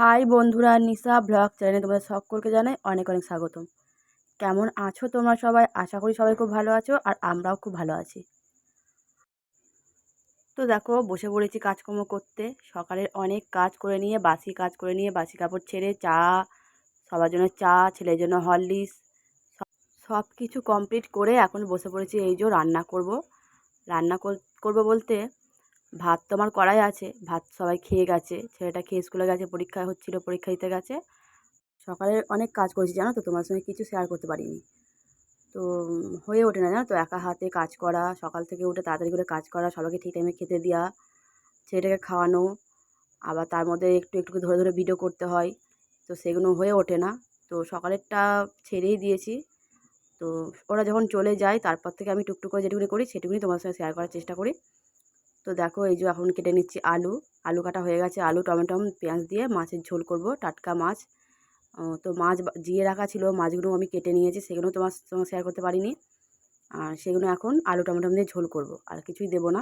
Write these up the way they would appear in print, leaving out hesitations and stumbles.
High বন্ধুরা, নিশা blog চ্যানেলে তোমাদের সকলকে জানাই অনেক অনেক স্বাগতম। কেমন আছো তোমরা সবাই? আশা করি সবাই খুব ভালো আছো, আর আমরাও খুব ভালো আছি। তো দেখো, বসে পড়েছি কাজকর্ম করতে। সকালের অনেক কাজ করে নিয়ে বাসি কাপড় ছেড়ে চা, সবার জন্য চা, ছেলের জন্য হরলিক্স, সব কিছু কমপ্লিট করে এখন বসে পড়েছি। এই যে রান্না করব। রান্না করব বলতে ভাত তো আমার করাই আছে। ভাত সবাই খেয়ে গেছে, ছেলেটা খেয়ে স্কুলে গেছে, পরীক্ষা হচ্ছিল, পরীক্ষা দিতে গেছে। সকালে অনেক কাজ করেছি জানো তো, তোমার সঙ্গে কিছু শেয়ার করতে পারিনি। তো হয়ে ওঠে না জানো তো, একা হাতে কাজ করা, সকাল থেকে উঠে তাড়াতাড়ি করে কাজ করা, সবাইকে ঠিক টাইমে খেতে দেওয়া, ছেলেটাকে খাওয়ানো, আবার তার মধ্যে একটু একটু ধরে ধরে ভিডিও করতে হয়। তো সেগুলো হয়ে ওঠে না। তো সকালেরটা ছেড়েই দিয়েছি। তো ওরা যখন চলে যায় তারপর থেকে আমি টুকটুক করে যেটুকুনি করি সেটুকুনি তোমার সঙ্গে শেয়ার করার চেষ্টা করি। তো দেখো, এই যে এখন কেটে নিচ্ছি আলু। আলু কাটা হয়ে গেছে। আলু, টমেটো, পেঁয়াজ দিয়ে মাছের ঝোল করব, টাটকা মাছ। তো মাছ জিয়ে রাখা ছিল, মাছগুলো আমি কেটে নিয়েছি, সেগুলো তোমার সঙ্গে শেয়ার করতে পারিনি। আর সেগুলো এখন আলু টমেটো দিয়ে ঝোল করব, আর কিছুই দেবো না।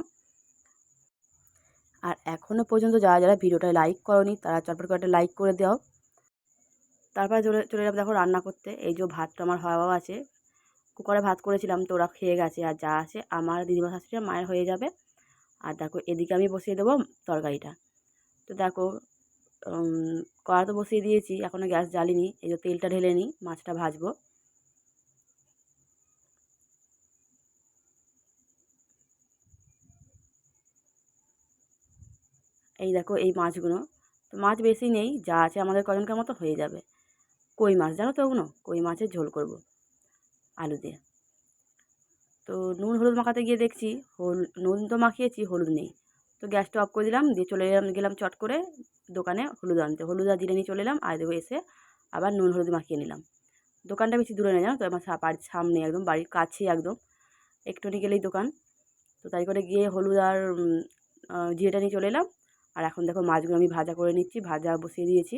আর এখনও পর্যন্ত যারা যারা ভিডিওটা লাইক করোনি তারা চটপট করে একটা লাইক করে দাও। তারপরে চলে চলে যাবো দেখো রান্না করতে। এই যে ভাতটা আমার হওয়াও আছে, কুকারে ভাত করেছিলাম, তো ওরা খেয়ে গেছে। আর যা আছে আমার দিদিমা শাশুড়ি মায়ের হয়ে যাবে। আর দেখো এদিকে আমি বসিয়ে দেবো তরকারিটা। তো দেখো, কড়া তো বসিয়ে দিয়েছি, এখনও গ্যাস জ্বালিনি। এই যে তেলটা ঢেলে নিই, মাছটা ভাজবো। এই দেখো এই মাছগুলো, তো মাছ বেশি নেই, যা আছে আমাদের কজনকার মতো হয়ে যাবে। কই মাছ, জানো তো ওগুলো কই মাছের ঝোল করব আলু দিয়ে। তো নুন হলুদ মাখাতে গিয়ে দেখছি নুন তো মাখিয়েছি, হলুদ নেই। তো গ্যাসটা অফ করে দিলাম, দিয়ে চলে গেলাম চট করে দোকানে হলুদ আনতে। হলুদ আর জিরে নিয়ে চলে এলাম, আর দেখো এসে আবার নুন হলুদ মাখিয়ে নিলাম। দোকানটা বেশি দূরে নেই জানো তো, আমার বাড়ির সামনে, একদম বাড়ির কাছেই একদম, একটুখানি গেলেই দোকান। তো তাই করে গিয়ে হলুদ আর জিরেটা নিয়ে চলে এলাম। আর এখন দেখো মাছগুলো আমি ভাজা করে নিচ্ছি, ভাজা বসিয়ে দিয়েছি।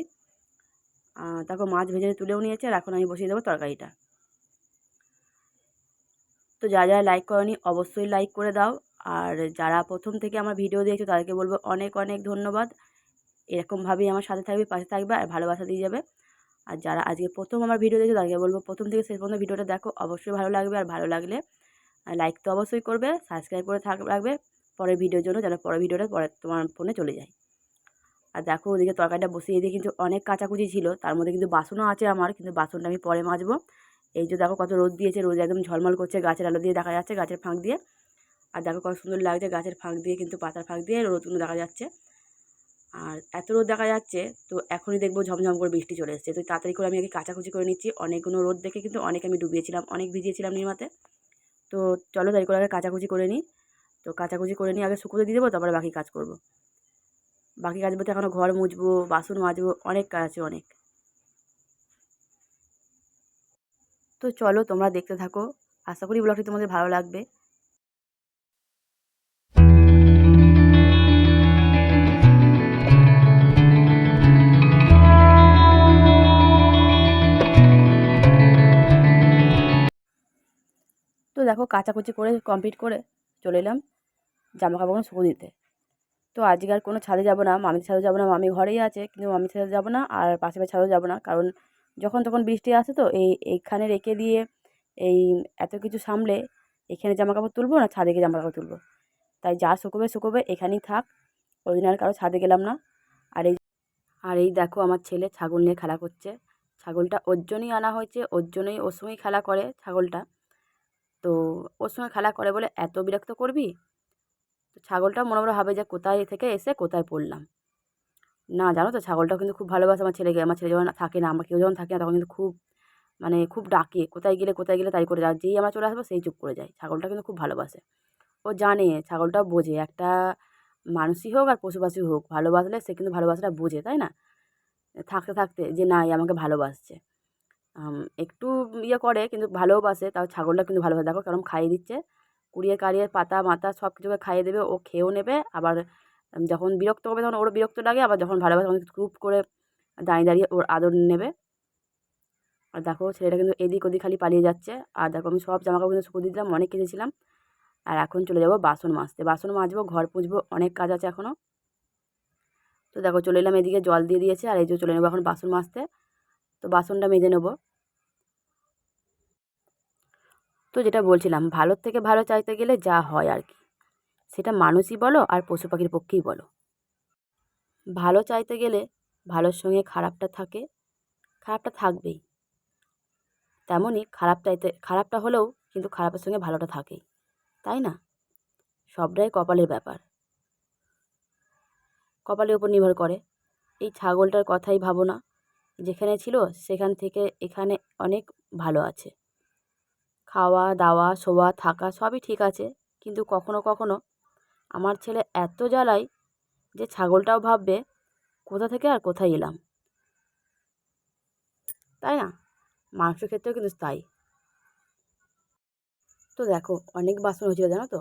তারপর মাছ ভেজে তুলেও নিয়েছি, আর এখন আমি বসিয়ে দেবো তরকারিটা। তো যারা যারা লাইক করোনি অবশ্যই লাইক করে দাও। আর যারা প্রথম থেকে আমার ভিডিও দেখছো তাদেরকে বলবো অনেক অনেক ধন্যবাদ। এরকমভাবেই আমার সাথে থাকবে, পাশে থাকবে, আর ভালোবাসা দিয়ে যাবে। আর যারা আজকে প্রথম আমার ভিডিও দেখছো তাদেরকে বলবো প্রথম থেকে শেষ পর্যন্ত ভিডিওটা দেখো, অবশ্যই ভালো লাগবে। আর ভালো লাগলে লাইক তো অবশ্যই করবে, সাবস্ক্রাইব করে রাখবে পরের ভিডিওর জন্য, যেন পরের ভিডিওটা পরে তোমার ফোনে চলে যায়। আর দেখো ওদিকে তরকারিটা বসিয়ে দিয়ে কিন্তু অনেক কাচাকুচি ছিল, তার মধ্যে কিন্তু বাসনও আছে আমার, কিন্তু বাসনটা আমি পরে মাজবো। এই যে দেখো কত রোদ দিয়েছে, রোদ একদম ঝলমল করছে, গাছের আলো দিয়ে দেখা যাচ্ছে, গাছের ফাঁক দিয়ে। আর দেখো কত সুন্দর লাগছে, গাছের ফাঁক দিয়ে কিন্তু, পাতার ফাঁক দিয়ে রোদগুলো দেখা যাচ্ছে। আর এত রোদ দেখা যাচ্ছে, তো এখনই দেখবো ঝমঝম করে বৃষ্টি চলে এসেছে। তো তাড়াতাড়ি করে আমি আগে কাচাকুচি করে নিচ্ছি। অনেকগুলো রোদ দেখে কিন্তু অনেক আমি ডুবিয়েছিলাম, অনেক ভিজিয়েছিলাম নিমাতে। তো চলো তাই করে আগে কাচাকুচি করে নিই। তো কাচাকুচি করে নিয়ে আগে শুকোতে দিয়ে দেবো, তারপরে বাকি কাজ করব। বাকি কাজ বলতে এখনও ঘর মুছবো, বাসন মাজবো, অনেক কাজ আছে অনেক। তো চলো তোমরা দেখতে থাকো, আশা করি ব্লগটি তোমাদের ভালো লাগবে। তো দেখো কাচাকুচি করে কমপ্লিট করে চলে এলাম জামা কাপড়গুলো শুকো দিতে। তো আজকে আর কোনো ছাদে যাব না, মামির ছাদে যাব না, মামি ঘরেই আছে, কিন্তু মামির ছাদে যাব না, আর পাশের ছাদেও যাব না। কারণ যখন তখন বৃষ্টি আসে, তো এইখানে রেখে দিয়ে এই এত কিছু সামলে এখানে জামা কাপড় তুলবো না ছাদে গিয়ে জামা কাপড় তুলবো। তাই যা শুকোবে শুকোবে, এখানেই থাক। ওই দিন আর কারো ছাদে গেলাম না। আর এই দেখো আমার ছেলে ছাগল নিয়ে খেলা করছে। ছাগলটা ওর জন্যই আনা হয়েছে, ওর জন্যই ওর সঙ্গেই খেলা করে ছাগলটা। তো ওর সঙ্গে খেলা করে বলে এত বিরক্ত করবি। তো ছাগলটা মনে মনে ভাবে যে কোথায় থেকে এসে কোথায় পড়লাম। না জানো তো, ছাগলটাও কিন্তু খুব ভালোবাসে আমার ছেলেকে। আমার ছেলে যখন থাকে না, আমার কেউ যখন থাকে না, তখন কিন্তু খুব মানে খুব ডাকে, কোথায় গেলে তাই করে যায়, যেই আমরা চলে আসবো সেই চুপ করে যায়। ছাগলটা কিন্তু খুব ভালোবাসে। ও জানে, ছাগলটাও বোঝে, একটা মানুষই হোক আর পশু পাখি হোক, ভালোবাসলে সে কিন্তু ভালোবাসাটা বোঝে, তাই না? থাকতে থাকতে যে না, এ আমাকে ভালোবাসছে। একটু ইয়ে করে কিন্তু ভালোবাসে, তাও ছাগলটা কিন্তু ভালোবাসে। দেখো কেরম খাইয়ে দিচ্ছে, কুড়িয়ে কাড়িয়ে পাতা মাতা সব কিছুকে খাইয়ে দেবে, ও খেয়েও নেবে। আবার যখন বিরক্ত হবে তখন ওরও বিরক্ত লাগে, আবার যখন ভালোবাসে তখন চুপ করে দাঁড়িয়ে দাঁড়িয়ে ওর আদর নেবে। আর দেখো ছেলেটা কিন্তু এদিক ওদিক খালি পালিয়ে যাচ্ছে। আর দেখো আমি সব জামাকাপড় কিন্তু শুকিয়ে দিয়েছিলাম, অনেক কেচেছিলাম। আর এখন চলে যাব বাসন মাজতে, বাসন মাজবো, ঘর পুছবো, অনেক কাজ আছে এখনও। তো দেখো চলে এলাম, এদিকে জল দিয়ে দিয়েছে, আর এই যে চলে নেবো এখন বাসন মাজতে। তো বাসনটা মেজে নেবো। তো যেটা বলছিলাম, ভালোর থেকে ভালো চাইতে গেলে যা হয় আর কি, সেটা মানুষই বলো আর পশু পাখির পক্ষেই বলো, ভালো চাইতে গেলে ভালোর সঙ্গে খারাপটা থাকে, খারাপটা থাকবেই। তেমনই খারাপটা হলেও কিন্তু খারাপের সঙ্গে ভালোটা থাকেই, তাই না? সবটাই কপালের ব্যাপার, কপালের উপর নির্ভর করে। এই ছাগলটার কথাই ভাবো না, যেখানে ছিল সেখান থেকে এখানে অনেক ভালো আছে, খাওয়া দাওয়া শোয়া থাকা সবই ঠিক আছে। কিন্তু কখনো কখনো আমার ছেলে এত জ্বালায় যে ছাগলটাও ভাববে কোথা থেকে আর কোথায় এলাম, তাই না? মানুষের ক্ষেত্রেও কিন্তু তাই। তো দেখো অনেক বাসন হয়েছিল জানো তো,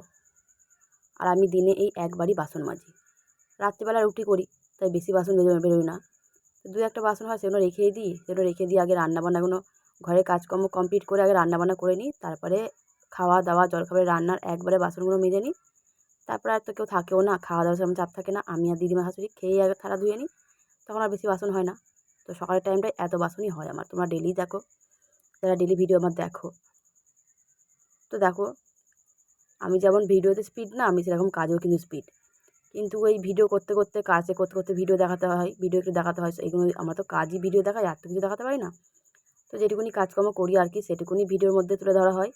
আর আমি দিনে এই একবারই বাসন মাজি, রাত্রিবেলা রুটি করি, তাই বেশি বাসন বেরোয় না। দু একটা বাসন হয় সেগুলো রেখে দিয়ে আগে রান্নাবান্নাগুলো, ঘরের কাজকর্ম কমপ্লিট করে আগে রান্নাবান্না করে নিই, তারপরে খাওয়া দাওয়া জলখাবারের রান্নার একবারে বাসনগুলো মেজে নিই। তারপরে আর তো কেউ থাকেও না, খাওয়া দাওয়ার সেরকম চাপ থাকে না, আমি আর দিদিমা শাশুড়ি খেয়েই আগে থালা ধুয়ে নিই, তখন আর বেশি বাসন হয় না। তো সকালের টাইমটায় এত বাসনই হয় আমার, তোমরা ডেলি দেখো, যারা ডেলি ভিডিও আমার দেখো। তো দেখো আমি যেমন ভিডিওতে স্পিড না, আমি সেরকম কাজেও কিন্তু স্পিড। কিন্তু ওই ভিডিও করতে করতে ভিডিও দেখাতে হয়, ভিডিও একটু দেখাতে হয়, এইগুলো আমার তো কাজই ভিডিও দেখায়, আর তো কিছু দেখাতে পারি না। তো যেটুকুনি কাজকর্ম করি আর কি, সেটুকুনি ভিডিওর মধ্যে তুলে ধরা হয়।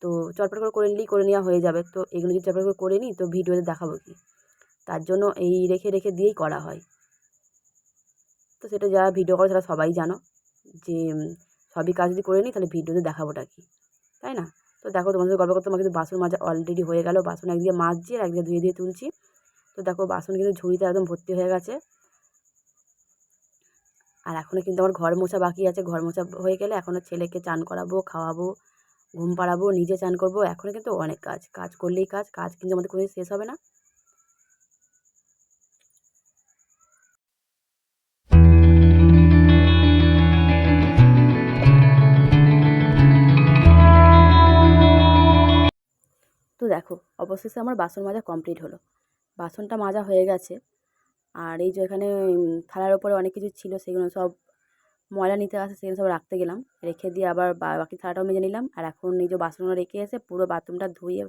তো চটপট করে নিলেই করে নেওয়া হয়ে যাবে। তো এগুলো যদি চটপট করে নিই তো ভিডিওতে দেখাবো কি, তার জন্য এই রেখে দিয়েই করা হয়। তো সেটা যারা ভিডিও করে তারা সবাই জানো যে সবই কাজ যদি করে নিই তাহলে ভিডিওতে দেখাবোটা কি, তাই না? তো দেখো তোমাদের সাথে গল্প করতে আমার কিন্তু বাসন মাজা অলরেডি হয়ে গেল, বাসন একদিকে মাজছি আর একদিকে ধুয়ে তুলছি। তো দেখো বাসন কিন্তু ঝুড়িতে একদম ভর্তি হয়ে গেছে। আর এখনও কিন্তু আমার ঘর মোছা বাকি আছে, ঘর মোছা হয়ে গেলে এখনও ছেলেকে চান করাবো, খাওয়াবো, ঘুম পাড়াবো, নিজে চান করবো, এখনও কিন্তু অনেক কাজ করলেই কাজ কিন্তু আমাদের কোনোদিন শেষ হবে না। তো দেখো অবশেষে আমার বাসন মাজা কমপ্লিট হলো, বাসনটা মাজা হয়ে গেছে। আর এই যে এখানে থালার ওপরে অনেক কিছু ছিল, সেগুলো সব ময়লা নিতে আসে, সেগুলো সব রাখতে গেলাম, রেখে দিয়ে আবার বাকি থালাটাও মেজে নিলাম। আর এখন এই যে বাসনগুলো রেখে এসে পুরো বাথরুমটা ধুয়ে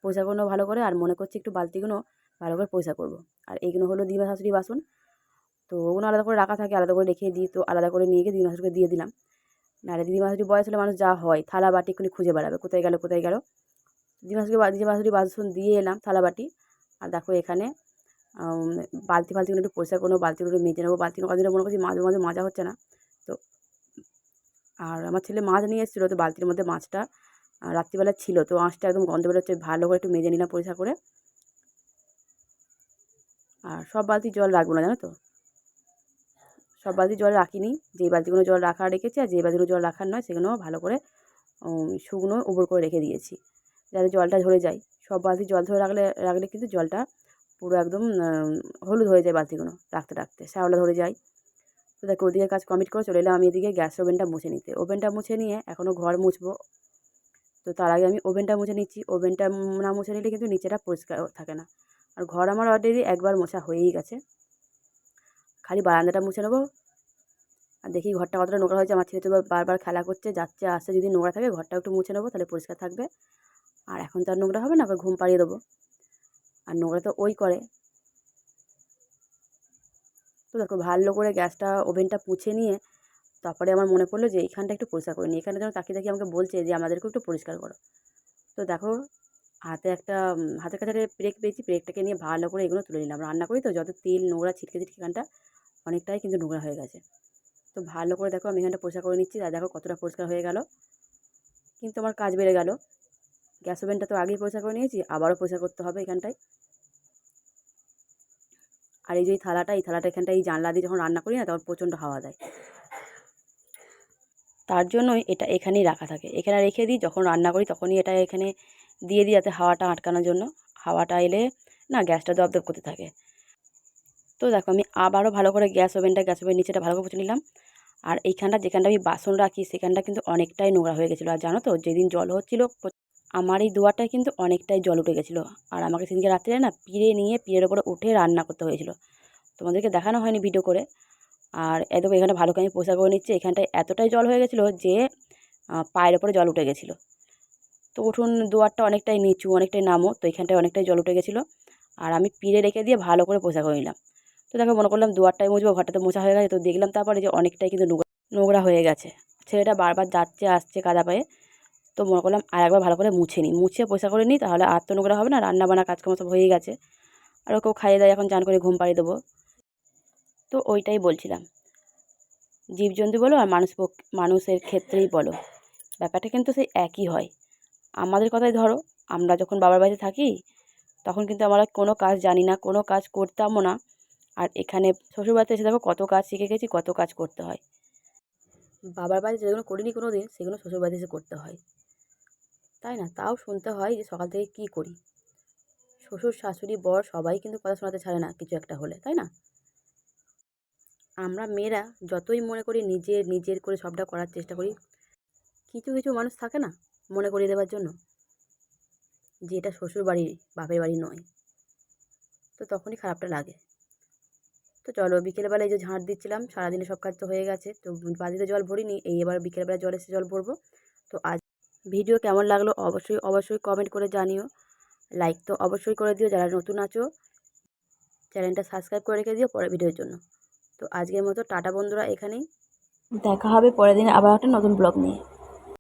পরিষ্কার করে নেবো ভালো করে, আর মনে করছি একটু বালতিগুলো ভালো করে পরিষ্কার করবো। আর এইগুলো হলো দিদিমা শাশুড়ি বাসন, তো ওগুলো আলাদা করে রাখা থাকে, আলাদা করে রেখে দিই, তো আলাদা করে নিয়ে গিয়ে দিদিমা শাশুড়িকে দিয়ে দিলাম। নাহলে দিদিমা শাশুড়ি বয়স হলে মানুষ যা হয় থালা বাটি এক্ষুনি খুঁজে বেড়াবে কোথায় গেল। দিদিমা শাশুড়ি বাসন দিয়ে এলাম থালা বাটি। আর দেখো এখানে বালতিগুলো একটু পরিষ্কার করে নেবো, বালতিগুলো একটু মেজে নেবো, বালতিগুলো কদিন মনে করছি মাঝে মাজা হচ্ছে না। তো আর আমার ছেলে মাছ নিয়ে এসেছিলো, তো বালতির মধ্যে মাছটা রাত্রিবেলা ছিল, তো আঁশটা একদম গন্ধ বেরোচ্ছে, ভালো করে একটু মেজে নিলাম পরিষ্কার করে। আর সব বালতি জল রাখবো না জানো তো, সব বালতি জল রাখিনি, যেই বালতিগুলো জল রাখা রেখেছি আর যেই বালতিগুলো জল রাখার নয় সেগুলো ভালো করে শুকনো উপর করে রেখে দিয়েছি, যাতে জলটা ঝরে যায়। সব বালতি জল ধরে রাখলে কিন্তু জলটা পুরো একদম হলুদ হয়ে যায়, বালতিগুলো রাখতে শ্যাওলা ধরে যায়। তো দেখো ওদিকে কাজ কমপ্লিট করে চলে এলাম আমি এদিকে গ্যাস ওভেনটা মুছে নিতে। ওভেনটা মুছে নিয়ে এখনও ঘর মুছবো, তো তার আগে আমি ওভেনটা মুছে নিচ্ছি। ওভেনটা না মুছে নিলে কিন্তু নিচেটা পরিষ্কার থাকে না। আর ঘর আমার অলরেডি একবার মোছা হয়েই গেছে, খালি বারান্দাটা মুছে নেবো। আর দেখি ঘরটা কতটা নোংরা হয়েছে, আমার ছেলে তো বারবার খেলা করছে, যাচ্ছে আসছে, যদি নোংরা থাকে ঘরটা একটু মুছে নেবো, তাহলে পরিষ্কার থাকবে। আর এখন তো আর নোংরা হবে না, ওকে ঘুম পাড়িয়ে দেবো, আর নোংরা তো ওই করে। তো দেখো ভালো করে গ্যাসটা ওভেনটা মুছে নিয়ে তারপরে আমার মনে পড়লো যে এইখানটা একটু পরিষ্কার করে নিই, এখানে যেন তাকিয়ে আমাকে বলছে যে আমাদেরকেও একটু পরিষ্কার করো। তো দেখো হাতের কাছে একটা পেরেক পেয়েছি, পেরেকটাকে নিয়ে ভালো করে এগুলো তুলে নিলাম। রান্না করি তো যত তেল নোংরা ছিটকে এখানটা অনেকটাই কিন্তু নোংরা হয়ে গেছে। তো ভালো করে দেখো আমি এখানটা পরিষ্কার করে নিচ্ছি, আর দেখো কতটা পরিষ্কার হয়ে গেল, কিন্তু আমার কাজ বেড়ে গেল। গ্যাস ওভেনটা তো আগেই পরিষ্কার করে নিয়েছি, আবারও পরিষ্কার করতে হবে এখানটায়। আর এই যে এই থালাটা এখানটায় এই জানলা দিয়ে যখন রান্না করি না তখন প্রচণ্ড হাওয়া দেয়, তার জন্যই এটা এখানেই রাখা থাকে। এখানে রেখে দিই, যখন রান্না করি তখনই এটা এখানে দিয়ে দিই, যাতে হাওয়াটা আটকানোর জন্য। হাওয়াটা এলে না গ্যাসটা দপদপ করতে থাকে। তো দেখো আমি আবারও ভালো করে গ্যাস ওভেনের নিচেটা ভালো করে মুছে নিলাম। আর এইখানটা যেখানটা আমি বাসন রাখি সেখানটা কিন্তু অনেকটাই নোংরা হয়ে গেছিলো। আর জানো তো যেদিন জল হচ্ছিলো আমার এই দুয়ারটায় কিন্তু অনেকটাই জল উঠে গেছিলো। আর আমাকে সেদিনকে রাত্রে না পিঁড়ে নিয়ে পিঁড়ের ওপরে উঠে রান্না করতে হয়েছিল। তো তোমাদেরকে দেখানো হয়নি ভিডিও করে। আর একদম এখানটা ভালো করে আমি পরিষ্কার করে নিচ্ছি। এখানটায় এতটাই জল হয়ে গেছিলো যে পায়ের ওপরে জল উঠে গেছিলো। তো উঠোন দুয়ারটা অনেকটাই নিচু, অনেকটাই নামো, তো এখানটায় অনেকটাই জল উঠে গেছিলো। আর আমি পিঁড়ে রেখে দিয়ে ভালো করে পরিষ্কার করে নিলাম। তো দেখো মনে করলাম দুয়ারটাই মুছবো, ঘরটা তো মোছা হয়ে গেছে। তো দেখলাম তারপরে যে অনেকটাই কিন্তু নোংরা হয়ে গেছে। ছেলেটা বারবার যাচ্ছে আসছে কাদা পায়ে। তো মনে করলাম আর একবার ভালো করে মুছে নিই, মুছে পরিষ্কার করে নিই, তাহলে আর তো নোংরা হবে না। রান্নাবান্না কাজকর্ম সব হয়েই গেছে। আর ওকেও খাইয়ে দেয়, এখন চান করে ঘুম পাড়িয়ে দেবো। তো ওইটাই বলছিলাম, জীবজন্তু বলো আর মানুষের ক্ষেত্রেই বলো, ব্যাপারটা কিন্তু সেই একই হয়। আমাদের কথাই ধরো, আমরা যখন বাবার বাড়িতে থাকি তখন কিন্তু আমরা কোনো কাজ জানি না, কোনো কাজ করতামও না। আর এখানে শ্বশুরবাড়িতে এসে দেখো কত কাজ শিখে গেছি, কত কাজ করতে হয়। বাবার বাড়িতে যেগুলো করিনি কোনো দিন, সেগুলো শ্বশুরবাড়িতে এসে করতে হয়, তাই না? তাও শুনতে হয় যে সকাল থেকে কী করি। শ্বশুর শাশুড়ি বর সবাই কিন্তু কথা শোনাতে ছাড়ে না কিছু একটা হলে, তাই না? আমরা মেয়েরা যতই মনে করি নিজের নিজের করে সবটা করার চেষ্টা করি, কিছু কিছু মানুষ থাকে না মনে করিয়ে দেওয়ার জন্য যে এটা শ্বশুর বাড়ি, বাপের বাড়ি নয়। তো তখনই খারাপটা লাগে। তো চলো বিকেলবেলায় এই যে ঝাঁট দিচ্ছিলাম, সারাদিনে সব কাজ তো হয়ে গেছে। তো বালতিতে জল ভরিনি, এই এবার বিকেলবেলা জল এসে জল ভরবো। তো আজ ভিডিও কেমন লাগলো অবশ্যই অবশ্যই কমেন্ট করে জানিও। লাইক তো অবশ্যই করে দিও যারা নতুন আছো, চ্যানেলটা সাবস্ক্রাইব করে রেখে দিও পরের ভিডিওর জন্য। তো আজকের মতো টাটা বন্ধুরা, এখানেই দেখা হবে পরের দিন আবার একটা নতুন ব্লগ নিয়ে।